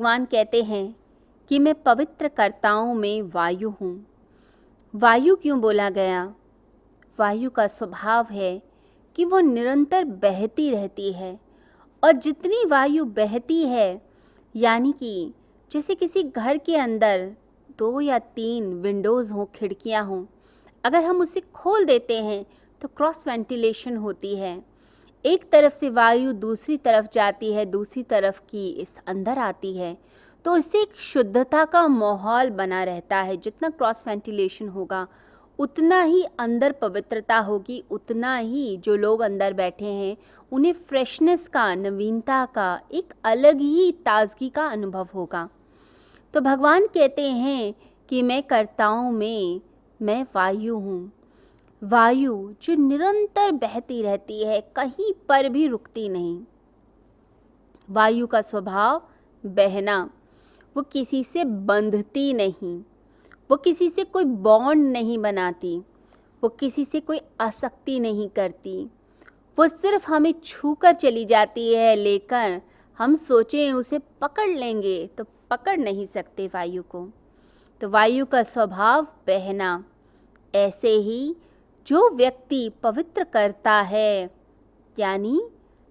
भगवान कहते हैं कि मैं पवित्र कर्ताओं में वायु हूँ। वायु क्यों बोला गया? वायु का स्वभाव है कि वो निरंतर बहती रहती है, और जितनी वायु बहती है, यानी कि जैसे किसी घर के अंदर 2 या 3 विंडोज़ हों, खिड़कियाँ हों, अगर हम उसे खोल देते हैं तो क्रॉस वेंटिलेशन होती है। एक तरफ से वायु दूसरी तरफ जाती है, दूसरी तरफ की इस अंदर आती है, तो इससे एक शुद्धता का माहौल बना रहता है। जितना क्रॉस वेंटिलेशन होगा उतना ही अंदर पवित्रता होगी, उतना ही जो लोग अंदर बैठे हैं उन्हें फ्रेशनेस का, नवीनता का, एक अलग ही ताजगी का अनुभव होगा। तो भगवान कहते हैं कि मैं कर्ताओं में मैं वायु हूँ। वायु जो निरंतर बहती रहती है, कहीं पर भी रुकती नहीं। वायु का स्वभाव बहना, वो किसी से बंधती नहीं, वो किसी से कोई बॉन्ड नहीं बनाती, वो किसी से कोई आसक्ति नहीं करती। वो सिर्फ हमें छूकर चली जाती है, लेकर हम सोचें उसे पकड़ लेंगे तो पकड़ नहीं सकते वायु को। तो वायु का स्वभाव बहना। ऐसे ही जो व्यक्ति पवित्र करता है, यानी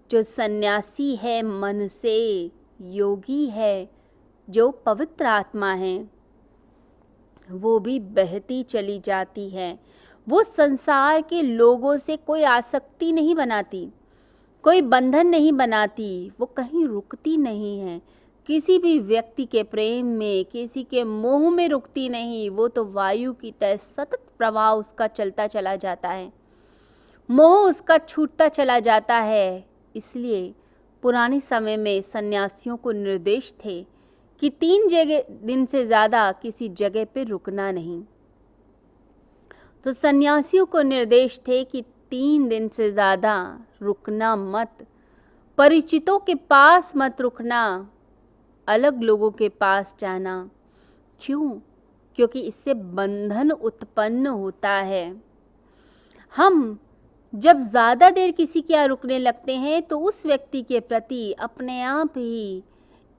जो सन्यासी है, मन से योगी है, जो पवित्र आत्मा है, वो भी बहती चली जाती है। वो संसार के लोगों से कोई आसक्ति नहीं बनाती, कोई बंधन नहीं बनाती, वो कहीं रुकती नहीं है। किसी भी व्यक्ति के प्रेम में, किसी के मोह में रुकती नहीं। वो तो वायु की तरह सतत प्रवाह उसका चलता चला जाता है, मोह उसका छूटता चला जाता है। इसलिए पुराने समय में सन्यासियों को निर्देश थे कि 3 दिन से ज़्यादा किसी जगह पे रुकना नहीं। तो सन्यासियों को निर्देश थे कि 3 दिन से ज़्यादा रुकना मत, परिचितों के पास मत रुकना, अलग लोगों के पास जाना। क्यों? क्योंकि इससे बंधन उत्पन्न होता है। हम जब ज़्यादा देर किसी के यहाँ रुकने लगते हैं तो उस व्यक्ति के प्रति अपने आप ही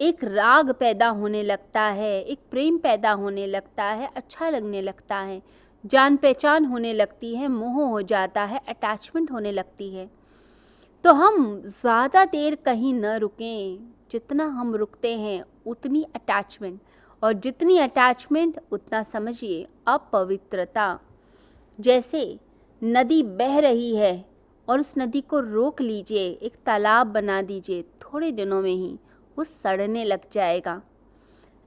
एक राग पैदा होने लगता है, एक प्रेम पैदा होने लगता है, अच्छा लगने लगता है, जान पहचान होने लगती है, मोह हो जाता है, अटैचमेंट होने लगती है। तो हम ज़्यादा देर कहीं न रुकें। जितना हम रुकते हैं उतनी अटैचमेंट, और जितनी अटैचमेंट उतना समझिए अपवित्रता। जैसे नदी बह रही है और उस नदी को रोक लीजिए, एक तालाब बना दीजिए, थोड़े दिनों में ही वो सड़ने लग जाएगा।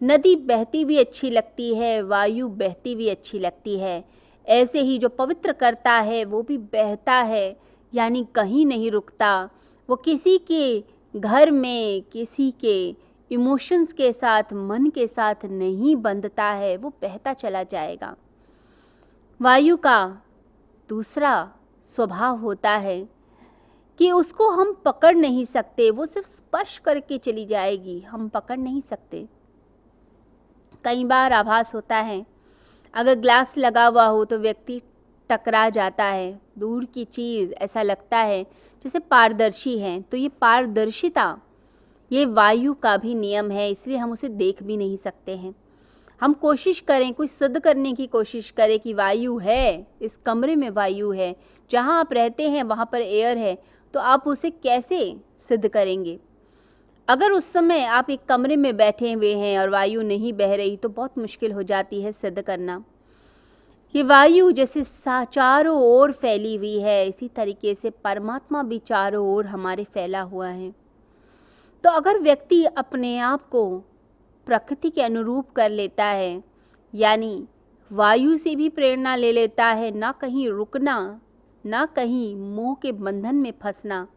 नदी बहती भी अच्छी लगती है, वायु बहती भी अच्छी लगती है। ऐसे ही जो पवित्र करता है वो भी बहता है, यानी कहीं नहीं रुकता। वो किसी के घर में, किसी के इमोशंस के साथ, मन के साथ नहीं बंधता है, वो बहता चला जाएगा। वायु का दूसरा स्वभाव होता है कि उसको हम पकड़ नहीं सकते, वो सिर्फ स्पर्श करके चली जाएगी, हम पकड़ नहीं सकते। कई बार आभास होता है, अगर ग्लास लगा हुआ हो तो व्यक्ति टकरा जाता है, दूर की चीज़ ऐसा लगता है जैसे पारदर्शी है। तो ये पारदर्शिता, ये वायु का भी नियम है, इसलिए हम उसे देख भी नहीं सकते हैं। हम कोशिश करें, कुछ सिद्ध करने की कोशिश करें कि वायु है, इस कमरे में वायु है, जहाँ आप रहते हैं वहाँ पर एयर है, तो आप उसे कैसे सिद्ध करेंगे? अगर उस समय आप एक कमरे में बैठे हुए हैं और वायु नहीं बह रही तो बहुत मुश्किल हो जाती है सिद्ध करना। ये वायु जैसे चारों ओर फैली हुई है, इसी तरीके से परमात्मा भी चारों ओर हमारे फैला हुआ है। तो अगर व्यक्ति अपने आप को प्रकृति के अनुरूप कर लेता है, यानी वायु से भी प्रेरणा ले लेता है, ना कहीं रुकना, ना कहीं मोह के बंधन में फंसना,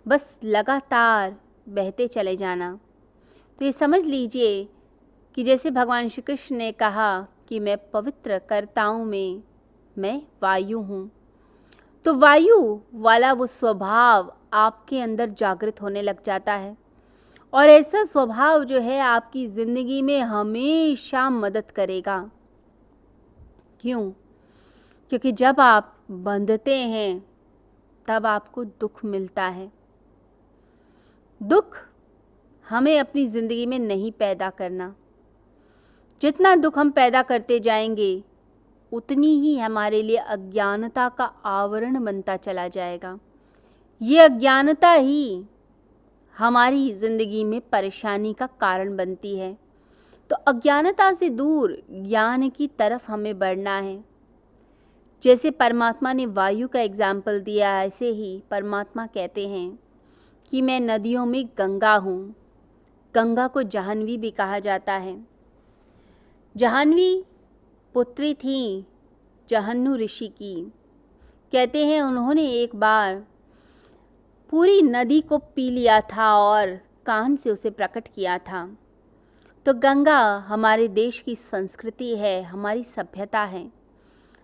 बस लगातार बहते चले जाना, तो ये समझ लीजिए कि जैसे भगवान श्री कृष्ण ने कहा कि मैं पवित्र कर्ताओं में मैं वायु हूँ। तो वायु वाला वो स्वभाव आपके अंदर जागृत होने लग जाता है, और ऐसा स्वभाव जो है आपकी ज़िंदगी में हमेशा मदद करेगा। क्यों? क्योंकि जब आप बंधते हैं तब आपको दुख मिलता है। दुख हमें अपनी ज़िंदगी में नहीं पैदा करना। जितना दुख हम पैदा करते जाएंगे उतनी ही हमारे लिए अज्ञानता का आवरण बनता चला जाएगा। ये अज्ञानता ही हमारी ज़िंदगी में परेशानी का कारण बनती है। तो अज्ञानता से दूर ज्ञान की तरफ हमें बढ़ना है। जैसे परमात्मा ने वायु का एग्जाम्पल दिया, ऐसे ही परमात्मा कहते हैं कि मैं नदियों में गंगा हूँ। गंगा को जाह्नवी भी कहा जाता है। जाह्नवी पुत्री थी जहन्नु ऋषि की। कहते हैं उन्होंने एक बार पूरी नदी को पी लिया था और कान से उसे प्रकट किया था। तो गंगा हमारे देश की संस्कृति है, हमारी सभ्यता है।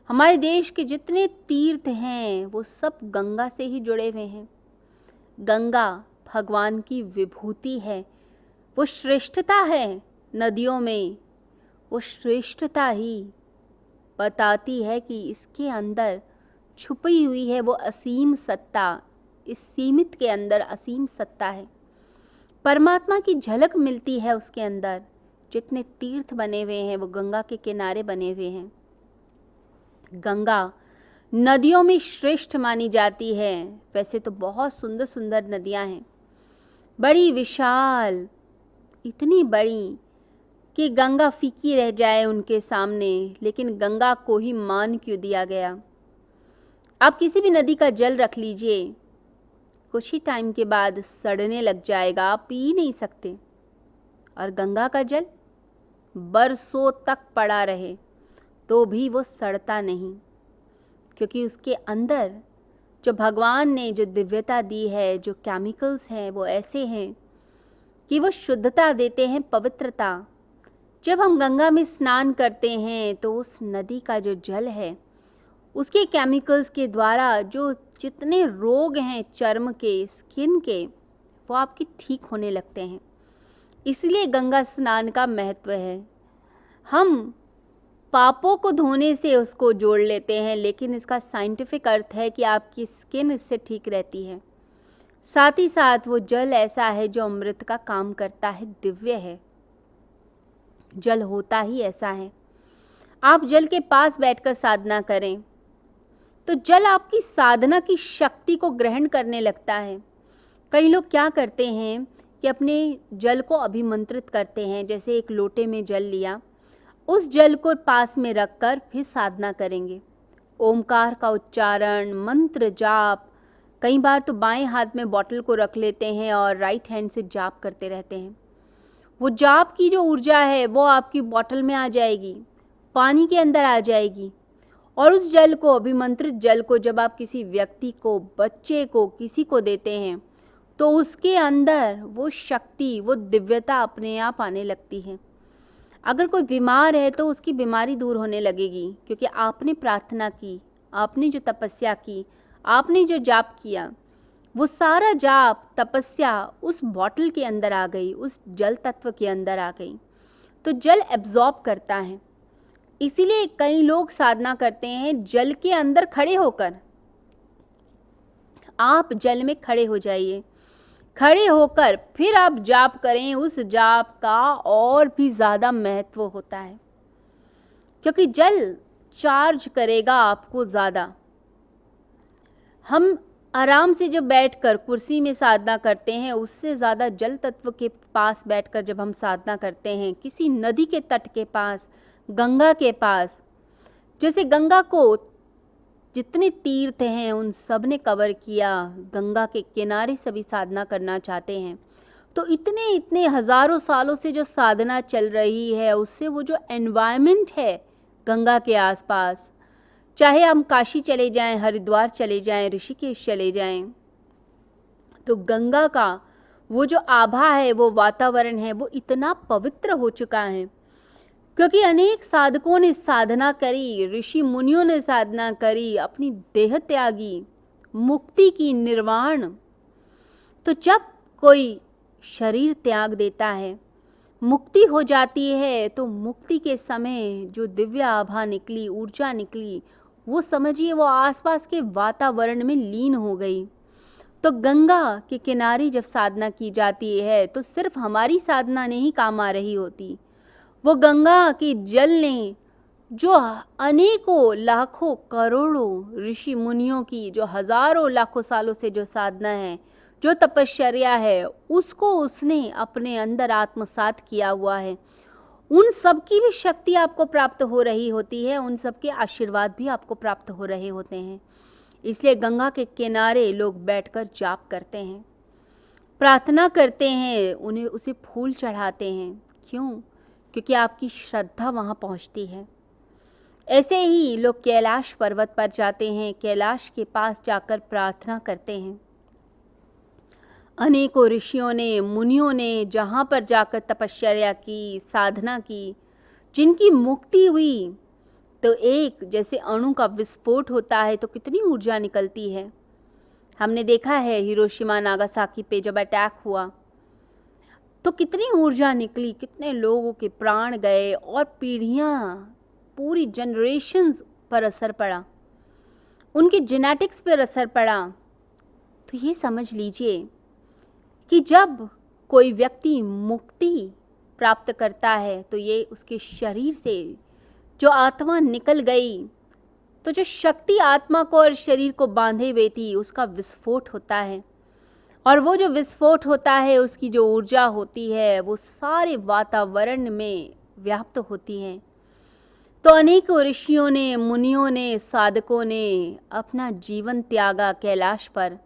हमारे देश के जितने तीर्थ हैं वो सब गंगा से ही जुड़े हुए हैं। गंगा भगवान की विभूति है, वो श्रेष्ठता है नदियों में। वो श्रेष्ठता ही बताती है कि इसके अंदर छुपी हुई है वो असीम सत्ता। इस सीमित के अंदर असीम सत्ता है। परमात्मा की झलक मिलती है उसके अंदर। जितने तीर्थ बने हुए हैं वो गंगा के किनारे बने हुए हैं। गंगा नदियों में श्रेष्ठ मानी जाती है। वैसे तो बहुत सुंदर सुंदर नदियां हैं, बड़ी विशाल, इतनी बड़ी कि गंगा फीकी रह जाए उनके सामने। लेकिन गंगा को ही मान क्यों दिया गया? आप किसी भी नदी का जल रख लीजिए, कुछ ही टाइम के बाद सड़ने लग जाएगा, आप पी नहीं सकते। और गंगा का जल बरसों तक पड़ा रहे तो भी वो सड़ता नहीं, क्योंकि उसके अंदर जो भगवान ने जो दिव्यता दी है, जो केमिकल्स हैं वो ऐसे हैं कि वो शुद्धता देते हैं, पवित्रता। जब हम गंगा में स्नान करते हैं तो उस नदी का जो जल है उसके केमिकल्स के द्वारा जो जितने रोग हैं चर्म के, स्किन के, वो आपके ठीक होने लगते हैं। इसलिए गंगा स्नान का महत्व है। हम पापों को धोने से उसको जोड़ लेते हैं, लेकिन इसका साइंटिफिक अर्थ है कि आपकी स्किन इससे ठीक रहती है। साथ ही साथ वो जल ऐसा है जो अमृत का काम करता है, दिव्य है। जल होता ही ऐसा है। आप जल के पास बैठकर साधना करें तो जल आपकी साधना की शक्ति को ग्रहण करने लगता है। कई लोग क्या करते हैं कि अपने जल को अभिमंत्रित करते हैं। जैसे एक लोटे में जल लिया, उस जल को पास में रखकर फिर साधना करेंगे। ओमकार का उच्चारण, मंत्र जाप, कई बार तो बाएं हाथ में बॉटल को रख लेते हैं और राइट हैंड से जाप करते रहते हैं। वो जाप की जो ऊर्जा है वो आपकी बॉटल में आ जाएगी, पानी के अंदर आ जाएगी। और उस जल को, अभिमंत्रित जल को, जब आप किसी व्यक्ति को, बच्चे को, किसी को देते हैं तो उसके अंदर वो शक्ति, वो दिव्यता अपने आप आने लगती है। अगर कोई बीमार है तो उसकी बीमारी दूर होने लगेगी, क्योंकि आपने प्रार्थना की, आपने जो तपस्या की, आपने जो जाप किया, वो सारा जाप, तपस्या उस बॉटल के अंदर आ गई, उस जल तत्व के अंदर आ गई। तो जल एब्जॉर्ब करता है। इसीलिए कई लोग साधना करते हैं जल के अंदर खड़े होकर। आप जल में खड़े हो जाइए, खड़े होकर फिर आप जाप करें। उस जाप का और भी ज़्यादा महत्व होता है, क्योंकि जल चार्ज करेगा आपको ज़्यादा। हम आराम से जब बैठकर कुर्सी में साधना करते हैं, उससे ज़्यादा जल तत्व के पास बैठकर जब हम साधना करते हैं, किसी नदी के तट के पास, गंगा के पास, जैसे गंगा को जितने तीर्थ हैं उन सब ने कवर किया, गंगा के किनारे सभी साधना करना चाहते हैं, तो इतने इतने हज़ारों सालों से जो साधना चल रही है उससे वो जो एनवायरनमेंट है गंगा के आसपास, चाहे हम काशी चले जाएं, हरिद्वार चले जाएं, ऋषिकेश चले जाएं, तो गंगा का वो जो आभा है, वो वातावरण है, वो इतना पवित्र हो चुका है। क्योंकि अनेक साधकों ने साधना करी, ऋषि मुनियों ने साधना करी, अपनी देह त्यागी, मुक्ति की, निर्वाण। तो जब कोई शरीर त्याग देता है, मुक्ति हो जाती है, तो मुक्ति के समय जो दिव्य आभा निकली, ऊर्जा निकली, वो समझिए वो आसपास के वातावरण में लीन हो गई। तो गंगा के किनारे जब साधना की जाती है तो सिर्फ हमारी साधना नहीं काम आ रही होती, वो गंगा के जल ने जो अनेकों लाखों करोड़ों ऋषि मुनियों की जो हजारों लाखों सालों से जो साधना है, जो तपश्चर्या है, उसको उसने अपने अंदर आत्मसात किया हुआ है। उन सब की भी शक्ति आपको प्राप्त हो रही होती है, उन सब के आशीर्वाद भी आपको प्राप्त हो रहे होते हैं। इसलिए गंगा के किनारे लोग बैठकर जाप करते हैं, प्रार्थना करते हैं, उन्हें उसे फूल चढ़ाते हैं। क्यों? क्योंकि आपकी श्रद्धा वहाँ पहुँचती है। ऐसे ही लोग कैलाश पर्वत पर जाते हैं, कैलाश के पास जाकर प्रार्थना करते हैं। अनेकों ऋषियों ने, मुनियों ने जहाँ पर जाकर तपश्चर्या की, साधना की, जिनकी मुक्ति हुई, तो एक जैसे अणु का विस्फोट होता है तो कितनी ऊर्जा निकलती है। हमने देखा है हिरोशिमा नागासाकी पे जब अटैक हुआ तो कितनी ऊर्जा निकली, कितने लोगों के प्राण गए और पीढ़ियाँ, पूरी जनरेशन्स पर असर पड़ा, उनकी जेनेटिक्स पर असर पड़ा। तो ये समझ लीजिए कि जब कोई व्यक्ति मुक्ति प्राप्त करता है तो ये उसके शरीर से जो आत्मा निकल गई, तो जो शक्ति आत्मा को और शरीर को बांधे हुए थी उसका विस्फोट होता है। और वो जो विस्फोट होता है, उसकी जो ऊर्जा होती है वो सारे वातावरण में व्याप्त होती है। तो अनेकों ऋषियों ने, मुनियों ने, साधकों ने अपना जीवन त्यागा कैलाश पर,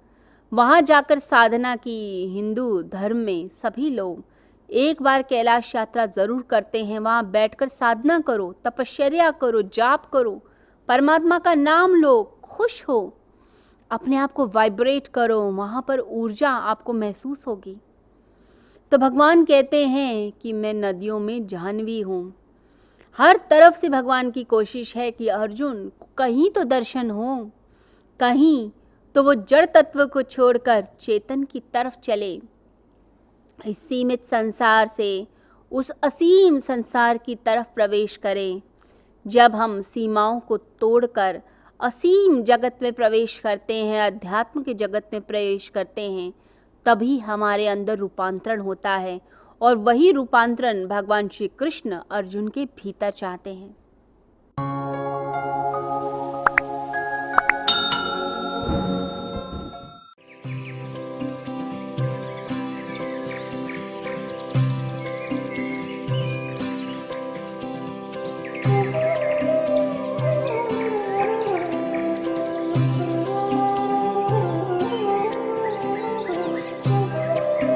वहाँ जाकर साधना की। हिंदू धर्म में सभी लोग एक बार कैलाश यात्रा ज़रूर करते हैं। वहाँ बैठकर साधना करो, तपश्चर्या करो, जाप करो, परमात्मा का नाम लो, खुश हो, अपने आप को वाइब्रेट करो, वहाँ पर ऊर्जा आपको महसूस होगी। तो भगवान कहते हैं कि मैं नदियों में जाह्नवी हूँ। हर तरफ से भगवान की कोशिश है कि अर्जुन कहीं तो दर्शन हो, कहीं तो वो जड़ तत्व को छोड़कर चेतन की तरफ चले, इस सीमित संसार से उस असीम संसार की तरफ प्रवेश करें। जब हम सीमाओं को तोड़कर असीम जगत में प्रवेश करते हैं, अध्यात्म के जगत में प्रवेश करते हैं, तभी हमारे अंदर रूपांतरण होता है। और वही रूपांतरण भगवान श्री कृष्ण अर्जुन के भीतर चाहते हैं।